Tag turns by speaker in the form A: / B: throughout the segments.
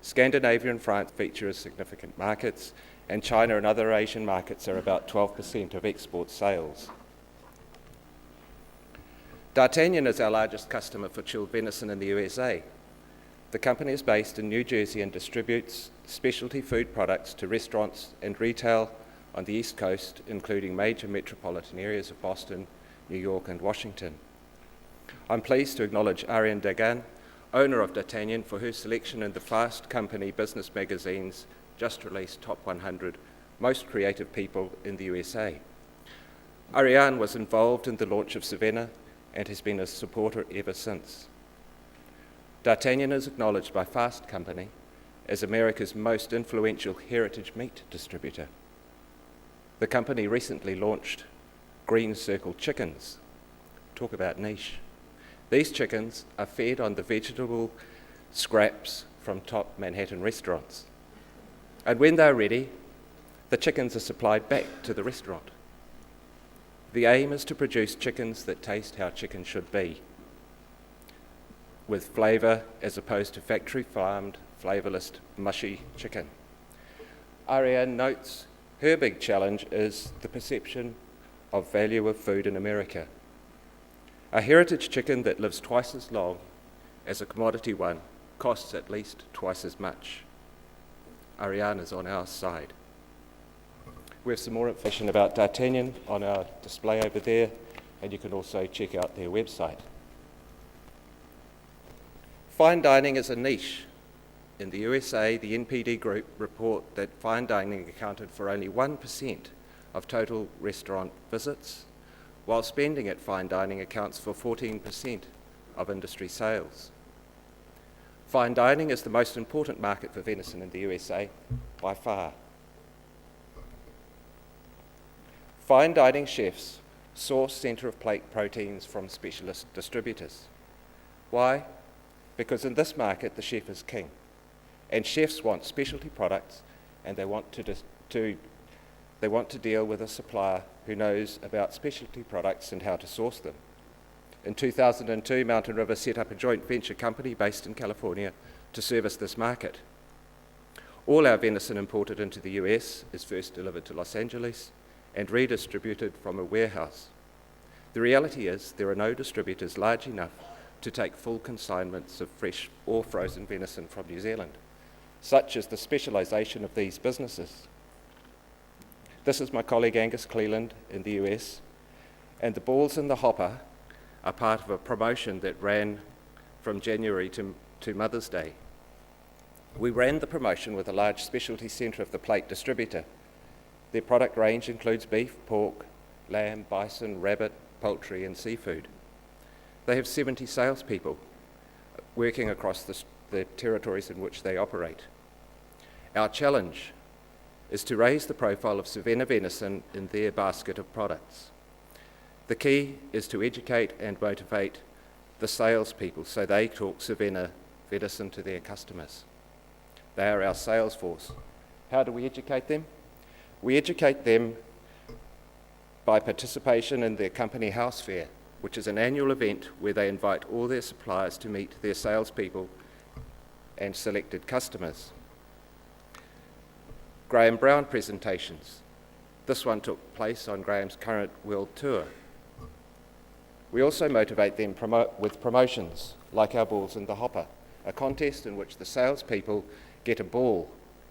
A: Scandinavia and France feature as significant markets, and China and other Asian markets are about 12% of export sales. D'Artagnan is our largest customer for chilled venison in the USA. The company is based in New Jersey and distributes specialty food products to restaurants and retail on the East Coast, including major metropolitan areas of Boston, New York, and Washington. I'm pleased to acknowledge Ariane Dagan, owner of D'Artagnan, for her selection in the Fast Company business magazine's just released Top 100 Most Creative People in the USA. Ariane was involved in the launch of Savannah and has been a supporter ever since. D'Artagnan is acknowledged by Fast Company as America's most influential heritage meat distributor. The company recently launched Green Circle chickens. Talk about niche. These chickens are fed on the vegetable scraps from top Manhattan restaurants. And when they're ready, the chickens are supplied back to the restaurant. The aim is to produce chickens that taste how chicken should be, with flavour as opposed to factory-farmed, flavourless, mushy chicken. Ariane notes her big challenge is the perception of value of food in America. A heritage chicken that lives twice as long as a commodity one costs at least twice as much. Ariane is on our side. We have some more information about D'Artagnan on our display over there, and you can also check out their website. Fine dining is a niche. In the USA, the NPD Group report that fine dining accounted for only 1% of total restaurant visits, while spending at fine dining accounts for 14% of industry sales. Fine dining is the most important market for venison in the USA by far. Fine dining chefs source center-of-plate proteins from specialist distributors. Why? Because in this market, the chef is king. And chefs want specialty products, and they want to deal with a supplier who knows about specialty products and how to source them. In 2002, Mountain River set up a joint venture company based in California to service this market. All our venison imported into the US is first delivered to Los Angeles and redistributed from a warehouse. The reality is there are no distributors large enough to take full consignments of fresh or frozen venison from New Zealand. Such is the specialisation of these businesses. This is my colleague Angus Cleland in the US, and the balls in the hopper are part of a promotion that ran from January to Mother's Day. We ran the promotion with a large specialty centre-of-the-plate distributor. Their product range includes beef, pork, lamb, bison, rabbit, poultry, and seafood. They have 70 salespeople working across the territories in which they operate. Our challenge is to raise the profile of Savannah venison in their basket of products. The key is to educate and motivate the salespeople so they talk Savannah venison to their customers. They are our sales force. How do we educate them? We educate them by participation in their company house fair, which is an annual event where they invite all their suppliers to meet their salespeople and selected customers. Graham Brown presentations. This one took place on Graham's current world tour. We also motivate them with promotions, like our Balls in the Hopper, a contest in which the salespeople get a ball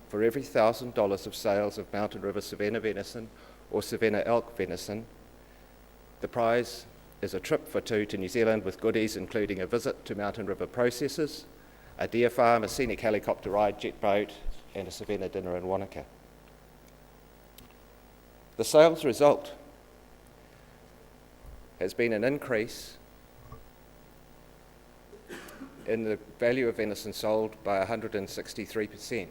A: for every $1,000 of sales of Mountain River Savannah venison or Savannah elk venison. The prize is a trip for two to New Zealand with goodies including a visit to Mountain River processors, a deer farm, a scenic helicopter ride, jet boat, and a Savannah dinner in Wanaka. The sales result has been an increase in the value of venison sold by 163%,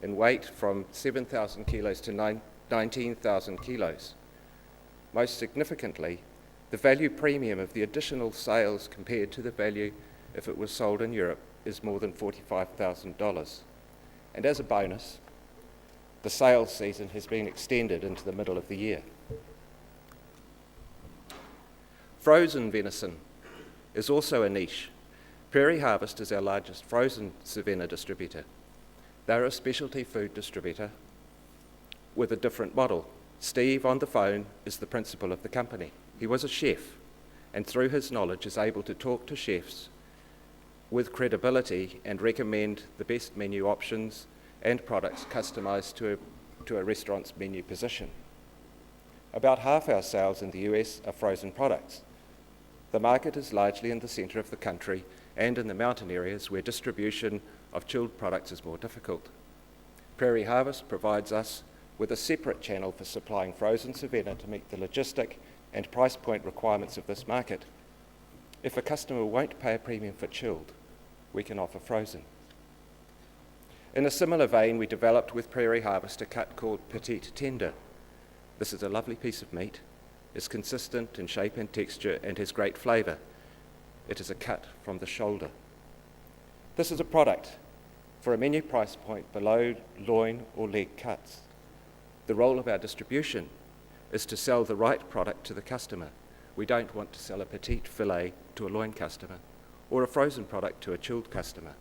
A: in weight from 7,000 kilos to 19,000 kilos. Most significantly, the value premium of the additional sales compared to the value if it was sold in Europe is more than $45,000. And as a bonus, the sales season has been extended into the middle of the year. Frozen venison is also a niche. Prairie Harvest is our largest frozen Savannah distributor. They're a specialty food distributor with a different model. Steve, on the phone, is the principal of the company. He was a chef, and through his knowledge is able to talk to chefs with credibility and recommend the best menu options and products customised to a restaurant's menu position. About half our sales in the US are frozen products. The market is largely in the centre of the country and in the mountain areas where distribution of chilled products is more difficult. Prairie Harvest provides us with a separate channel for supplying frozen Savannah to meet the logistic and price point requirements of this market. If a customer won't pay a premium for chilled, we can offer frozen. In a similar vein, we developed with Prairie Harvest a cut called Petite Tender. This is a lovely piece of meat. It's consistent in shape and texture and has great flavour. It is a cut from the shoulder. This is a product for a menu price point below loin or leg cuts. The role of our distribution is to sell the right product to the customer. We don't want to sell a petite fillet to a loin customer or a frozen product to a chilled customer.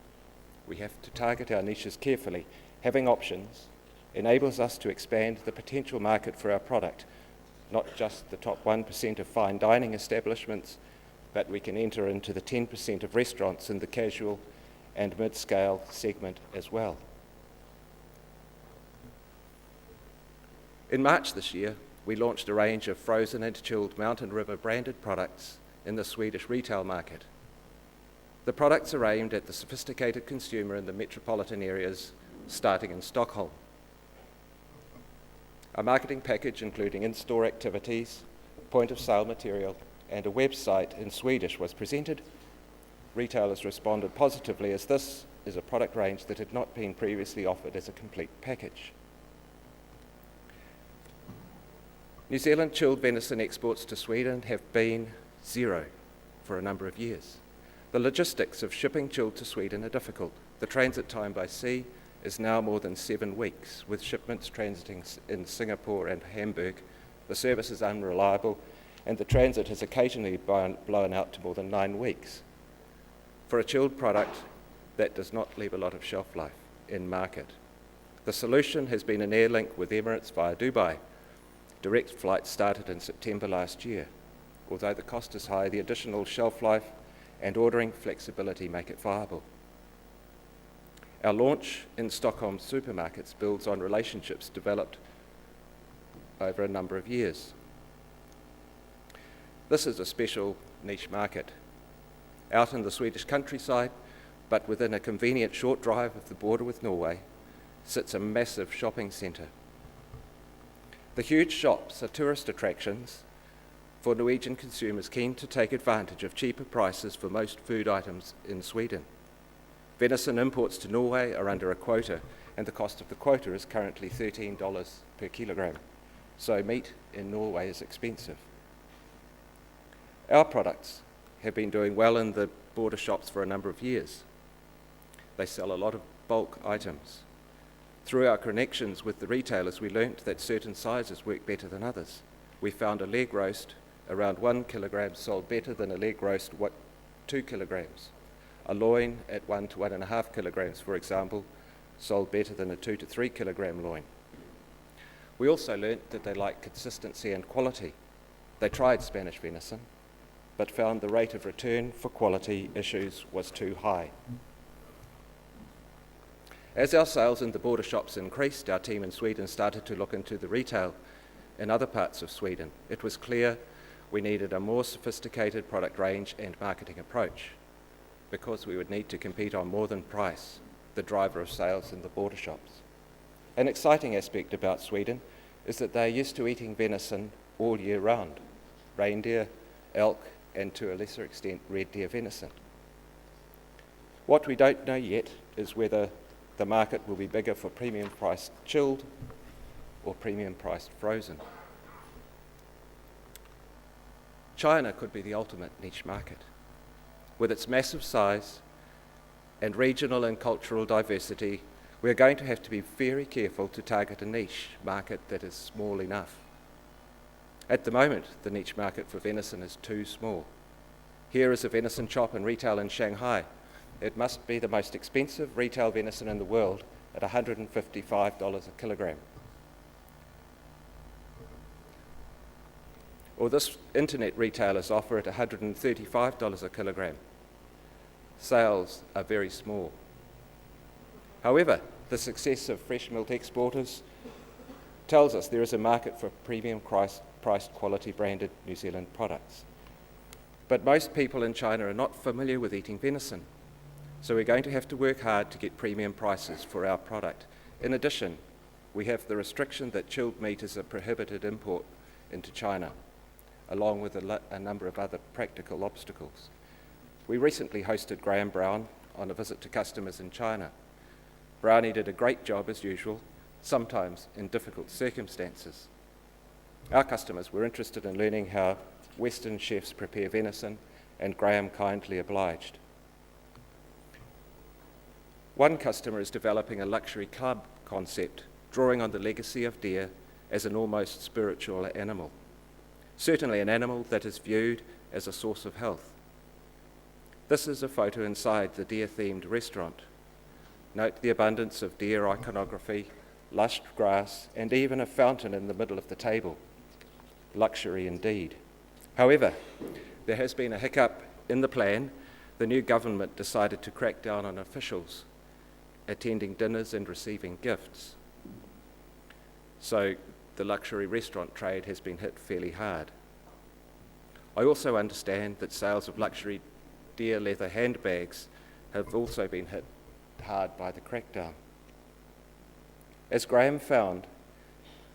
A: We have to target our niches carefully. Having options enables us to expand the potential market for our product, not just the top 1% of fine dining establishments, but we can enter into the 10% of restaurants in the casual and mid-scale segment as well. In March this year, we launched a range of frozen and chilled Mountain River branded products in the Swedish retail market. The products are aimed at the sophisticated consumer in the metropolitan areas, starting in Stockholm. A marketing package including in-store activities, point-of-sale material, and a website in Swedish was presented. Retailers responded positively as this is a product range that had not been previously offered as a complete package. New Zealand chilled venison exports to Sweden have been zero for a number of years. The logistics of shipping chilled to Sweden are difficult. The transit time by sea is now more than 7 weeks, with shipments transiting in Singapore and Hamburg. The service is unreliable, and the transit has occasionally blown out to more than 9 weeks. For a chilled product, that does not leave a lot of shelf life in market. The solution has been an air link with Emirates via Dubai. Direct flights started in September last year. Although the cost is high, the additional shelf life and ordering flexibility make it viable. Our launch in Stockholm supermarkets builds on relationships developed over a number of years. This is a special niche market. Out in the Swedish countryside, but within a convenient short drive of the border with Norway, sits a massive shopping centre. The huge shops are tourist attractions for Norwegian consumers keen to take advantage of cheaper prices for most food items in Sweden. Venison imports to Norway are under a quota, and the cost of the quota is currently $13 per kilogram. So meat in Norway is expensive. Our products have been doing well in the border shops for a number of years. They sell a lot of bulk items. Through our connections with the retailers, we learnt that certain sizes work better than others. We found a leg roast around 1 kilogram sold better than a leg roast 2 kilograms. A loin at 1 to 1.5 kilograms, for example, sold better than a 2 to 3 kilogram loin. We also learnt that they like consistency and quality. They tried Spanish venison, but found the rate of return for quality issues was too high. As our sales in the border shops increased, our team in Sweden started to look into the retail in other parts of Sweden. It was clear we needed a more sophisticated product range and marketing approach, because we would need to compete on more than price, the driver of sales in the border shops. An exciting aspect about Sweden is that they're used to eating venison all year round: reindeer, elk, and to a lesser extent, red deer venison. What we don't know yet is whether the market will be bigger for premium priced chilled or premium priced frozen. China could be the ultimate niche market. With its massive size and regional and cultural diversity, we're going to have to be very careful to target a niche market that is small enough. At the moment, the niche market for venison is too small. Here is a venison chop in retail in Shanghai it must be the most expensive retail venison in the world at $155 a kilogram. Or this internet retailers offer at $135 a kilogram. Sales are very small. However, the success of fresh milk exporters tells us there is a market for premium priced quality branded New Zealand products. But most people in China are not familiar with eating venison, so we're going to have to work hard to get premium prices for our product. In addition, we have the restriction that chilled meat is a prohibited import into China, along with a number of other practical obstacles. We recently hosted Graham Brown on a visit to customers in China. Brownie did a great job as usual, sometimes in difficult circumstances. Our customers were interested in learning how Western chefs prepare venison, and Graham kindly obliged. One customer is developing a luxury club concept, drawing on the legacy of deer as an almost spiritual animal. Certainly an animal that is viewed as a source of health. This is a photo inside the deer-themed restaurant. Note the abundance of deer iconography, lush grass, and even a fountain in the middle of the table. Luxury indeed. However, there has been a hiccup in the plan. The new government decided to crack down on officials attending dinners and receiving gifts. So the luxury restaurant trade has been hit fairly hard. I also understand that sales of luxury deer leather handbags have also been hit hard by the crackdown. As Graham found,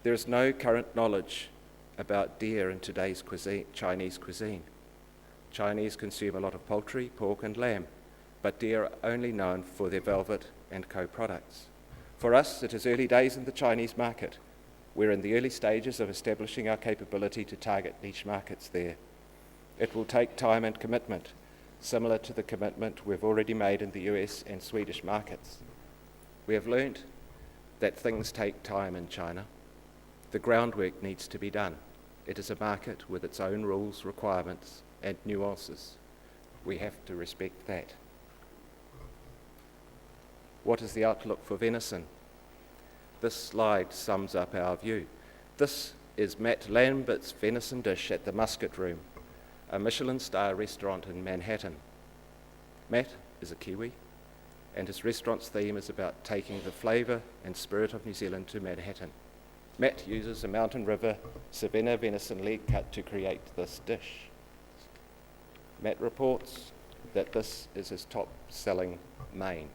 A: there is no current knowledge about deer in today's Chinese cuisine. Chinese consume a lot of poultry, pork and lamb, but deer are only known for their velvet and co-products. For us, it is early days in the Chinese market. We're in the early stages of establishing our capability to target niche markets there. It will take time and commitment, similar to the commitment we've already made in the US and Swedish markets. We have learnt that things take time in China. The groundwork needs to be done. It is a market with its own rules, requirements, and nuances. We have to respect that. What is the outlook for venison? This slide sums up our view. This is Matt Lambert's venison dish at the Musket Room, a Michelin star restaurant in Manhattan. Matt is a Kiwi, and his restaurant's theme is about taking the flavour and spirit of New Zealand to Manhattan. Matt uses a mountain river Savannah venison leg cut to create this dish. Matt reports that this is his top-selling main.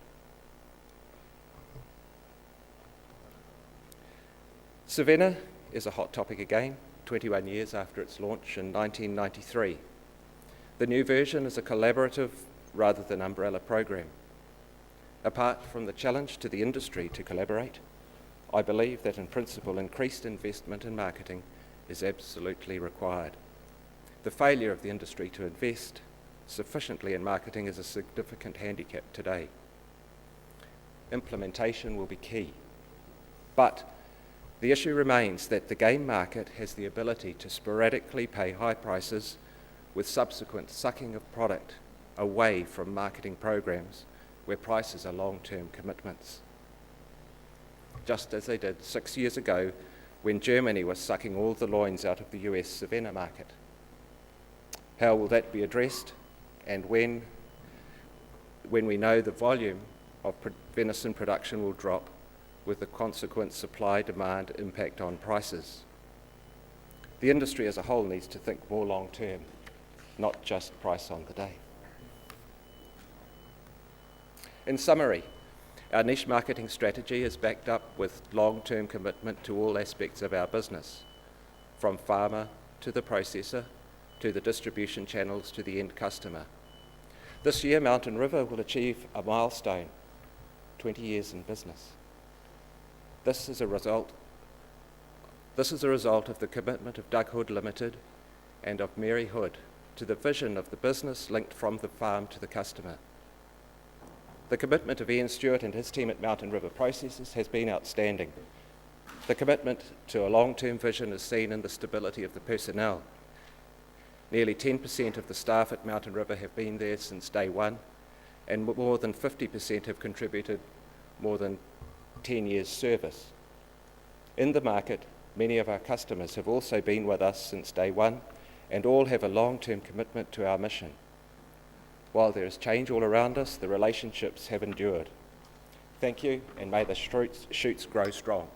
A: Savannah is a hot topic again, 21 years after its launch in 1993. The new version is a collaborative rather than umbrella program. Apart from the challenge to the industry to collaborate, I believe that in principle increased investment in marketing is absolutely required. The failure of the industry to invest sufficiently in marketing is a significant handicap today. Implementation will be key, but the issue remains that the game market has the ability to sporadically pay high prices with subsequent sucking of product away from marketing programs where prices are long-term commitments. Just as they did 6 years ago when Germany was sucking all the loins out of the US Savannah market. How will that be addressed? And when we know the volume of venison production will drop with the consequent supply-demand impact on prices. The industry as a whole needs to think more long-term, not just price on the day. In summary, our niche marketing strategy is backed up with long-term commitment to all aspects of our business, from farmer to the processor, to the distribution channels to the end customer. This year, Mountain River will achieve a milestone, 20 years in business. This is a result of the commitment of Doug Hood Limited and of Mary Hood to the vision of the business linked from the farm to the customer. The commitment of Ian Stewart and his team at Mountain River Processors has been outstanding. The commitment to a long-term vision is seen in the stability of the personnel. Nearly 10% of the staff at Mountain River have been there since day one, and more than 50% have contributed more than 10 years' service. In the market, many of our customers have also been with us since day one, and all have a long-term commitment to our mission. While there is change all around us, the relationships have endured. Thank you, and may the shoots grow strong.